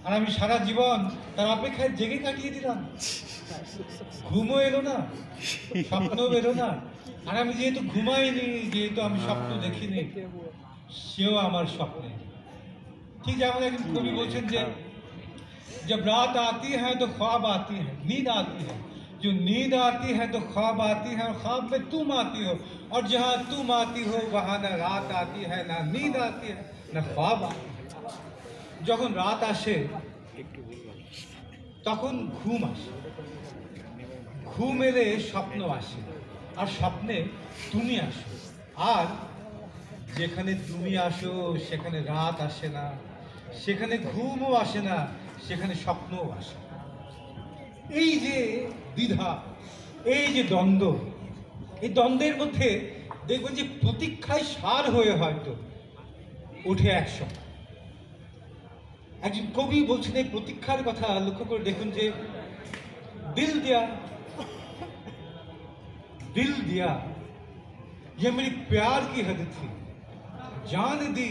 আর আমি সারা জীবন তার অপেক্ষায় জেগে কাটিয়ে দিলাম। ঘুমও এলো না, স্বপ্নও এলো না, আর আমি যেহেতু ঘুমাইনি, যেহেতু আমি স্বপ্ন দেখিনি, সেও আমার স্বপ্নে। ঠিক যেমন একজন কবি বলছেন যে जब रात आती है तो ख्वाब आती है, नींद आती है, जो नींद आती है तो ख्वाब आती है, और ख्वाब में तुम आती हो, और जहाँ तुम आती हो वहाँ ना रात आती है, ना नींद आती है, ना ख्वाब आती है। যখন রাত আসে তখন ঘুম আসে, ঘুম এলে স্বপ্ন আসে, আর স্বপ্নে তুমি আসো। আর যেখানে তুমি আসো সেখানে রাত আসে না, সেখানে ঘুমও আসে না, সেখানে স্বপ্নও আসে। এই যে দ্বিধা, এই যে দ্বন্দ্ব, এই দ্বন্দ্বের মধ্যে দেখবেন যে প্রতীক্ষায় সার হয়ে হয়তো ওঠে একসময়। একজন কবি বলছেন এই প্রতীক্ষার কথা লক্ষ্য করে দেখুন যে दिल दिया ये मेरी प्यार की हद थी, जान दी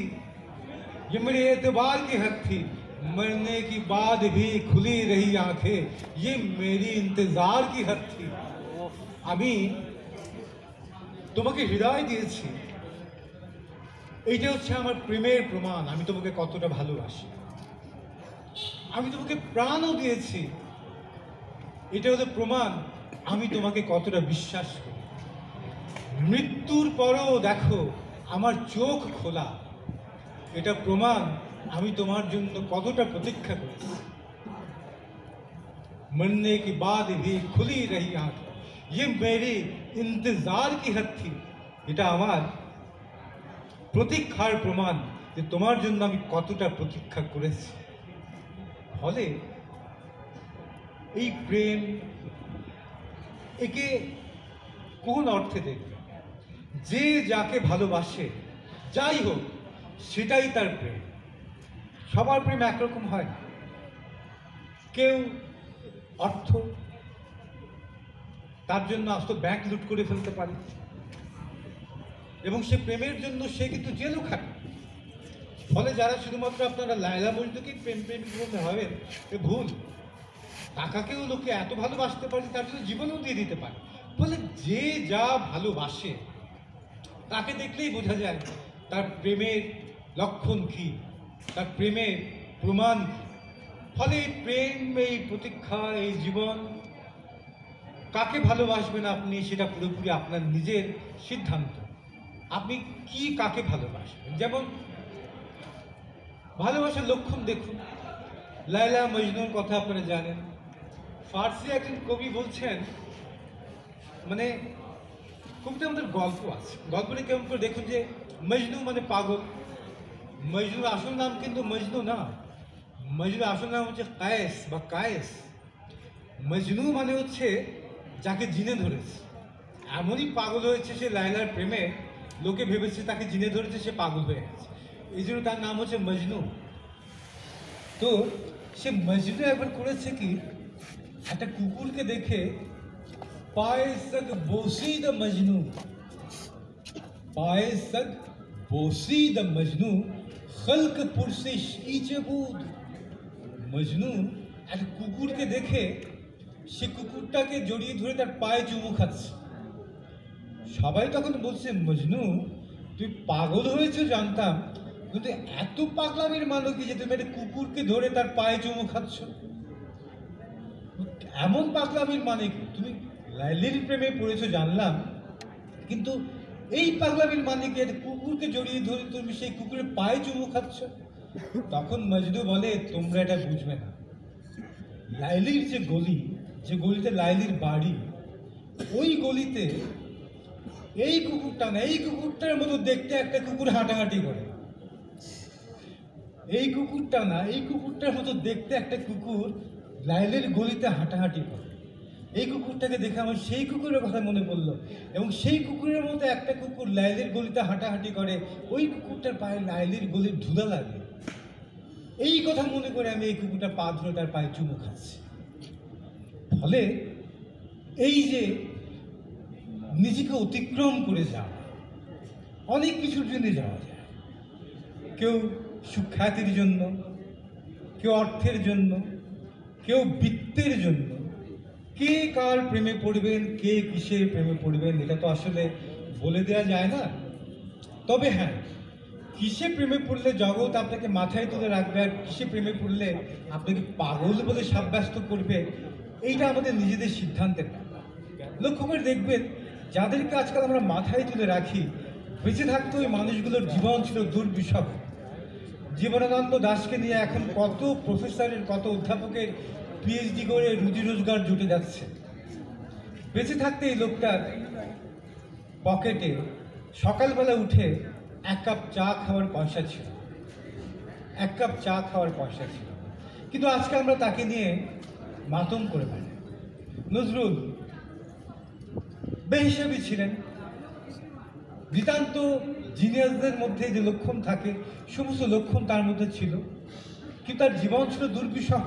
ये मेरे एतबार की हद थी, मरने की बाद भी खुली रही आंखें ये मेरी इंतजार की हद थी। আমি তোমাকে হৃদয় দিয়েছি, এইটা হচ্ছে আমার প্রেমের প্রমাণ, আমি তোমাকে কতটা ভালোবাসি। আমি তোমাকে প্রাণও দিয়েছি। এটা হলো প্রমাণ আমি তোমাকে কতটা বিশ্বাস করি। মৃত্যুর পরও দেখো আমার চোখ খোলা, এটা প্রমাণ আমি তোমার জন্য কতটা প্রতীক্ষা করেছি। मरने के बाद भी खुली रही आंख, ये मेरे इंतजार की हद थी। এটা আমার প্রতীক্ষার প্রমাণ যে তোমার জন্য আমি কতটা প্রতীক্ষা করেছি। ফলে এই প্রেম, একে কোন অর্থে দেখবে? যে যাকে ভালোবাসে, যাই হোক, সেটাই তার প্রেম। সবার প্রেম একরকম হয় না। কেউ অর্থ, তার জন্য আস্ত ব্যাংক লুট করে ফেলতে পারে, এবং সে প্রেমের জন্য সে কিন্তু জেলও খাটে। ফলে যারা শুধুমাত্র আপনারা লায়লা মজনুকে প্রেম প্রেমিক বলতে হবেন, এ ভুল। টাকাকেও লোকে এত ভালোবাসতে পারে, তার জন্য জীবনও দিয়ে দিতে পারে। ফলে যে যা ভালোবাসে, তাকে দেখলেই বোঝা যায় তার প্রেমের লক্ষণ কি, তার প্রেমের প্রমাণ কি। ফলে এই প্রেম, এই প্রতীক্ষা, এই জীবন, কাকে ভালোবাসবেন আপনি সেটা পুরোপুরি আপনার নিজের সিদ্ধান্ত। আপনি কি কাকে ভালোবাসবেন? যেমন ভালোবাসার লক্ষণ দেখুন, লায়লা মজনুর কথা আপনারা জানেন। ফার্সি একজন কবি বলছেন, মানে কবিতা আমাদের গল্প আছে, গল্পটা কেমন করে দেখুন যে মজনু মানে পাগল। মজনুর আসল নাম কিন্তু মজনু না, মজনুর আসল নাম হচ্ছে কায়েস বা কায়েস। মজনু মানে হচ্ছে যাকে জিনে ধরেছে। এমনই পাগল হয়েছে সে লায়লার প্রেমে, লোকে ভেবেছে তাকে জিনে ধরেছে, সে পাগল হয়ে গেছে, এই জন্য তার নাম হচ্ছে মজনু। তো সে মজনু একবার করেছে কি, একটা কুকুরকে দেখে পায়ে সগ বসিদ মজনু, পায়ে সগ বসিদ মজনু, খলক পুরসিশ ইচে বুদ। মজনু একটা কুকুরকে দেখে সে কুকুরটাকে জড়িয়ে ধরে তার পায়ে চুমু খাচ্ছে। সবাই তখন বলছে, মজনু তুই পাগল হয়েছে জানতাম, কিন্তু এত পাগলামির মানো কি যে তুমি একটা কুকুরকে ধরে তার পায়ে চুমু খাচ্ছ? এমন পাগলামির মানে কি? তুমি লাইলির প্রেমে পড়েছো জানলাম, কিন্তু এই পাগলামির মানে কি একটা কুকুরকে জড়িয়ে ধরে তুমি সেই কুকুরের পায়ে চুমু খাচ্ছ? তখন মজনু বলে, তোমরা এটা বুঝবে না। লাইলির যে গলি, যে গলিতে লাইলির বাড়ি, ওই গলিতে এই কুকুরটা না, এই কুকুরটার মতো দেখতে একটা কুকুর হাঁটাহাঁটি করে। এই কুকুরটা না, এই কুকুরটার মতো দেখতে একটা কুকুর লাইলের গলিতে হাঁটাহাঁটি করে। এই কুকুরটাকে দেখে আমার সেই কুকুরের কথা মনে পড়লো, এবং সেই কুকুরের মতো একটা কুকুর লাইলের গলিতে হাঁটাহাঁটি করে, ওই কুকুরটার পায়ে লাইলের গলির ধুলা লাগে। এই কথা মনে করে আমি এই কুকুরটা পা ধরে তার পায়ে চুমু খাচ্ছি। ফলে এই যে নিজেকে অতিক্রম করে যাওয়া, অনেক কিছুর জন্য যাওয়া যায়। কেউ সুখ্যাতির জন্য, কেউ অর্থের জন্য, কেউ বৃত্তের জন্য। কে কার প্রেমে পড়বেন, কে কিসের প্রেমে পড়বেন, এটা তো আসলে বলে দেওয়া যায় না। তবে হ্যাঁ, কিসে প্রেমে পড়লে জগৎ আপনাকে মাথায় তুলে রাখবে, আর কিসে প্রেমে পড়লে আপনাকে পাগল বলে সাব্যস্ত করবে, এইটা আমাদের নিজেদের সিদ্ধান্তের ব্যাপার। লক্ষ্য করে দেখবেন, যাদেরকে আজকাল আমরা মাথায় তুলে রাখি, বেঁচে থাকতে ওই মানুষগুলোর জীবন ছিল দুর্বিষহ। জীবনানন্দ দাশকে নিয়ে এখন কত প্রফেসরের, কত অধ্যাপকের পিএইচডি করে রুজি রোজগার জুটে যাচ্ছে। বেঁচে থাকতে এই লোকটার পকেটে সকালবেলা উঠে এক কাপ চা খাওয়ার পয়সা ছিল, এক কাপ চা খাওয়ার পয়সা ছিল। কিন্তু আজকে আমরা তাকে নিয়ে মাতম করে পারি। নজরুল বেহিসাবি ছিলেন, নিতান্ত জিনিয়াসদের মধ্যে যে লক্ষণ থাকে সমস্ত লক্ষণ তার মধ্যে ছিল, কিন্তু তার জীবন ছিল দুর্বিষহ।